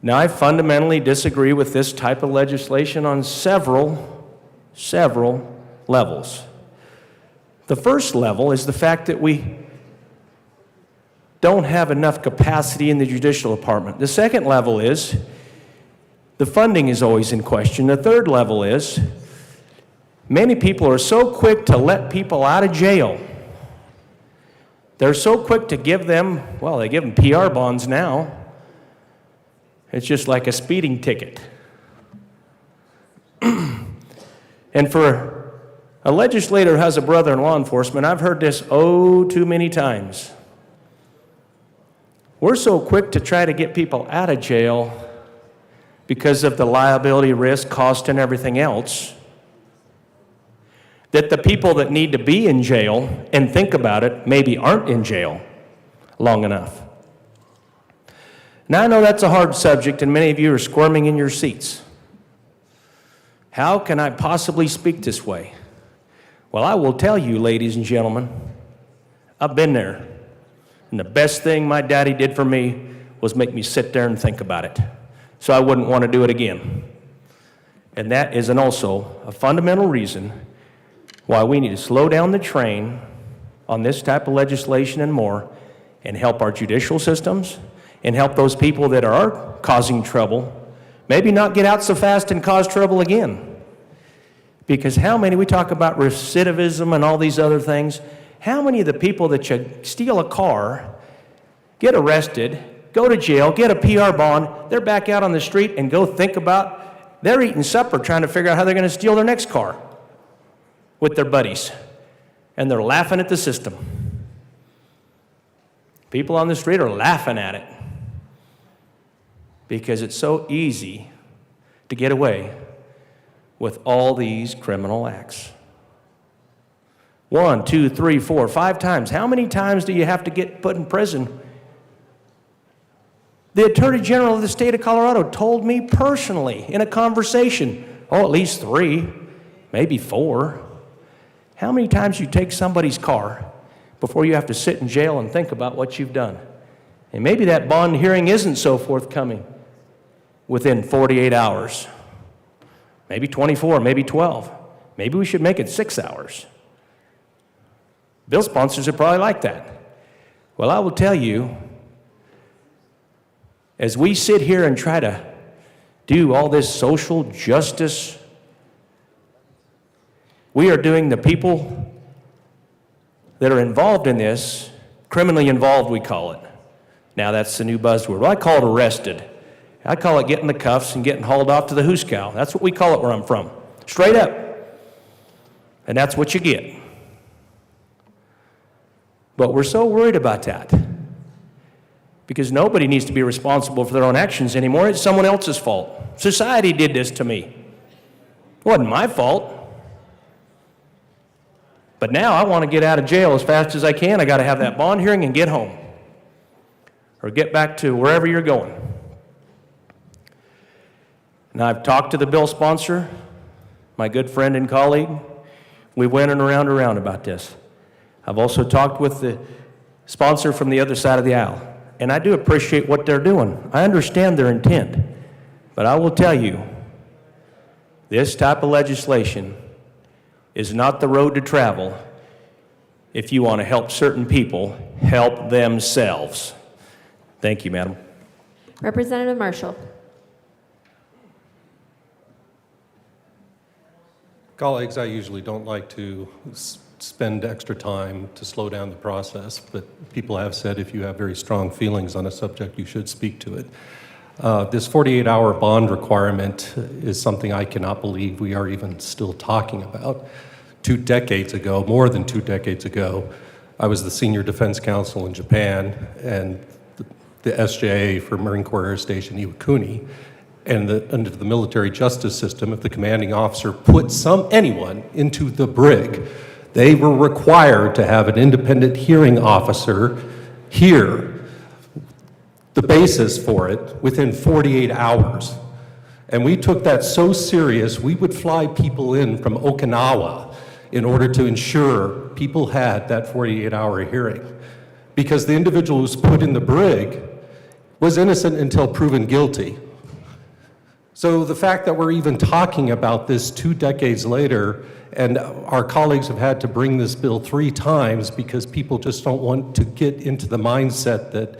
S19: Now, I fundamentally disagree with this type of legislation on several levels. The first level is the fact that we don't have enough capacity in the judicial department. The second level is the funding is always in question. The third level is many people are so quick to let people out of jail. They're so quick to give them, well, they give them PR bonds now. It's just like a speeding ticket. And for a legislator who has a brother in law enforcement, I've heard this too many times. We're so quick to try to get people out of jail because of the liability, risk, cost, and everything else, that the people that need to be in jail and think about it maybe aren't in jail long enough. Now, I know that's a hard subject, and many of you are squirming in your seats. How can I possibly speak this way? Well, I will tell you, ladies and gentlemen, I've been there. And the best thing my daddy did for me was make me sit there and think about it, so I wouldn't want to do it again. And that is also a fundamental reason why we need to slow down the train on this type of legislation and more, and help our judicial systems, and help those people that are causing trouble maybe not get out so fast and cause trouble again. Because how many, we talk about recidivism and all these other things, how many of the people that you steal a car, get arrested, go to jail, get a PR bond, they're back out on the street and go think about, they're eating supper trying to figure out how they're going to steal their next car with their buddies. And they're laughing at the system. People on the street are laughing at it because it's so easy to get away with all these criminal acts. 1, 2, 3, 4, 5 times. How many times do you have to get put in prison? The Attorney General of the state of Colorado told me personally in a conversation, at least 3, maybe 4. How many times you take somebody's car before you have to sit in jail and think about what you've done? And maybe that bond hearing isn't so forthcoming within 48 hours. Maybe 24, maybe 12. Maybe we should make it 6 hours. Bill sponsors are probably like that. Well, I will tell you, as we sit here and try to do all this social justice, we are doing the people that are involved in this, criminally involved, we call it. Now, that's the new buzzword. Well, I call it arrested. I call it getting the cuffs and getting hauled off to the hoosegow. That's what we call it where I'm from. Straight up. And that's what you get. But we're so worried about that because nobody needs to be responsible for their own actions anymore. It's someone else's fault. Society did this to me. It wasn't my fault. But now I want to get out of jail as fast as I can. I got to have that bond hearing and get home, or get back to wherever you're going. And I've talked to the bill sponsor, my good friend and colleague. We went around about this. I've also talked with the sponsor from the other side of the aisle, and I do appreciate what they're doing. I understand their intent, but I will tell you, this type of legislation is not the road to travel if you want to help certain people help themselves. Thank you, Madam.
S6: Representative Marshall.
S20: Colleagues, I usually don't like to spend extra time to slow down the process, but people have said if you have very strong feelings on a subject, you should speak to it. This 48-hour bond requirement is something I cannot believe we are even still talking about. 2 decades ago, more than 2 decades ago, I was the senior defense counsel in Japan and the SJA for Marine Corps Air Station Iwakuni. And under the military justice system, if the commanding officer put anyone into the brig, they were required to have an independent hearing officer hear the basis for it within 48 hours. And we took that so serious, we would fly people in from Okinawa in order to ensure people had that 48-hour hearing. Because the individual who was put in the brig was innocent until proven guilty. So the fact that we're even talking about this 2 decades later, and our colleagues have had to bring this bill 3 times because people just don't want to get into the mindset that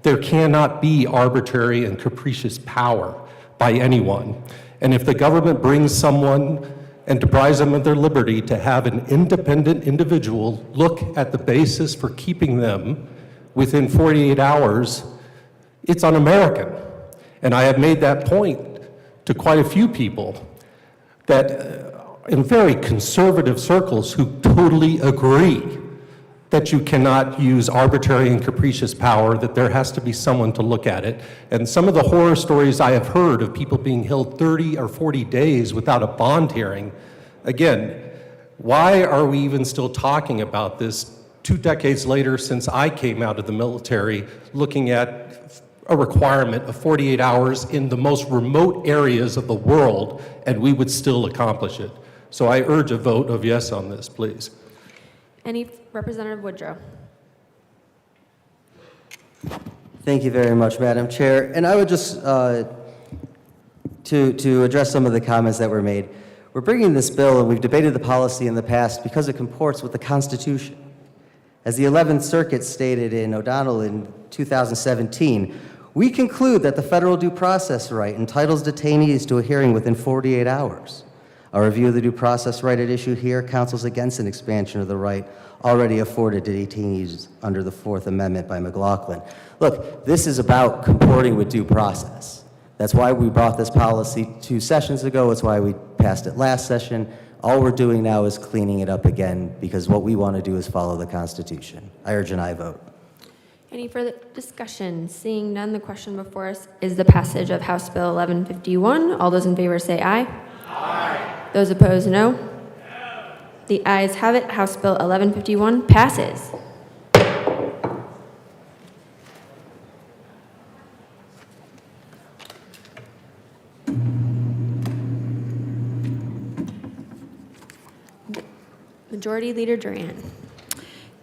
S20: there cannot be arbitrary and capricious power by anyone. And if the government brings someone and deprives them of their liberty to have an independent individual look at the basis for keeping them within 48 hours, it's un-American. And I have made that point to quite a few people that in very conservative circles who totally agree that you cannot use arbitrary and capricious power, that there has to be someone to look at it. And some of the horror stories I have heard of people being held 30 or 40 days without a bond hearing, again, why are we even still talking about this 2 decades later since I came out of the military, looking at a requirement of 48 hours in the most remote areas of the world, and we would still accomplish it? So I urge a vote of yes on this, please.
S6: Any Representative Woodrow.
S18: Thank you very much, Madam Chair. And I would just, to address some of the comments that were made, we're bringing this bill, and we've debated the policy in the past because it comports with the Constitution. As the 11th Circuit stated in O'Donnell in 2017, we conclude that the federal due process right entitles detainees to a hearing within 48 hours. A review of the due process right at issue here counsels against an expansion of the right already afforded to detainees under the Fourth Amendment by McLaughlin. Look, this is about comporting with due process. That's why we brought this policy 2 sessions ago. It's why we passed it last session. All we're doing now is cleaning it up again because what we want to do is follow the Constitution. I urge an aye vote.
S6: Any further discussion? Seeing none, the question before us is the passage of House Bill 1151. All those in favor say aye. Aye. Those opposed, no. The ayes have it. House Bill 1151 passes. Majority Leader Duran.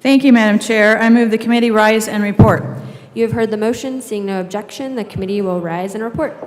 S13: Thank you, Madam Chair. I move the committee rise and report.
S6: You have heard the motion. Seeing no objection, the committee will rise and report.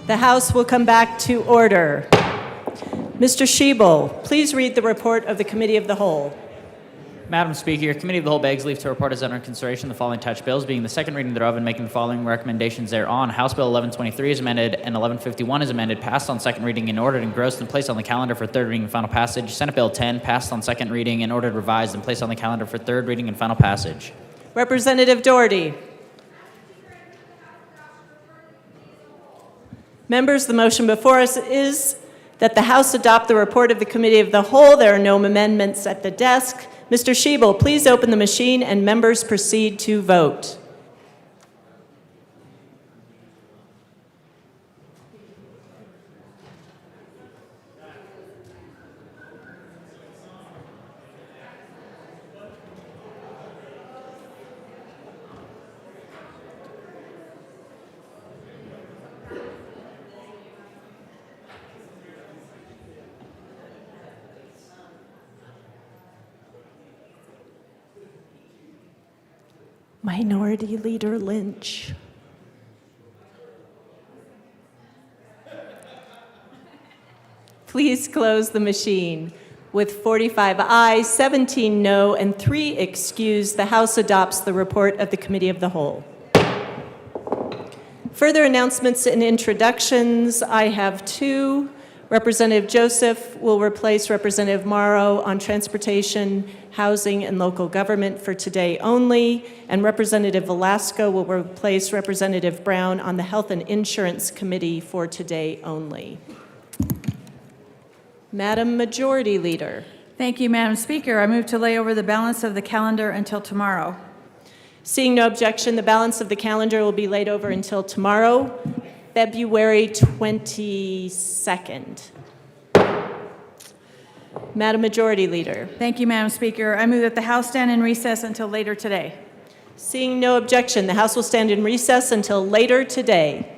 S1: The House will come back to order. Mr. Schiebel, please read the report of the Committee of the Whole.
S3: Madam Speaker, your Committee of the Whole begs leave to report as under consideration the following attached bills, being the second reading thereof and making the following recommendations thereon. House Bill 1123 is amended and 1151 is amended, passed on second reading and ordered, engrossed and placed on the calendar for third reading and final passage. Senate Bill 10 passed on second reading and ordered, revised, and placed on the calendar for third reading and final passage.
S1: Representative Doherty. Members, the motion before us is that the House adopt the report of the Committee of the Whole. There are no amendments at the desk. Mr. Schiebel, please open the machine and members proceed to vote. Minority Leader Lynch. Please close the machine. With 45 ayes, 17 no, and 3 excused, the House adopts the report of the Committee of the Whole. Further announcements and introductions, I have 2. Representative Joseph will replace Representative Morrow on Transportation, Housing, and Local Government for today only, and Representative Velasco will replace Representative Brown on the Health and Insurance Committee for today only. Madam Majority Leader.
S13: Thank you, Madam Speaker. I move to lay over the balance of the calendar until tomorrow.
S1: Seeing no objection, the balance of the calendar will be laid over until tomorrow, February 22nd. Madam Majority Leader.
S13: Thank you, Madam Speaker. I move that the House stand in recess until later today.
S1: Seeing no objection, the House will stand in recess until later today.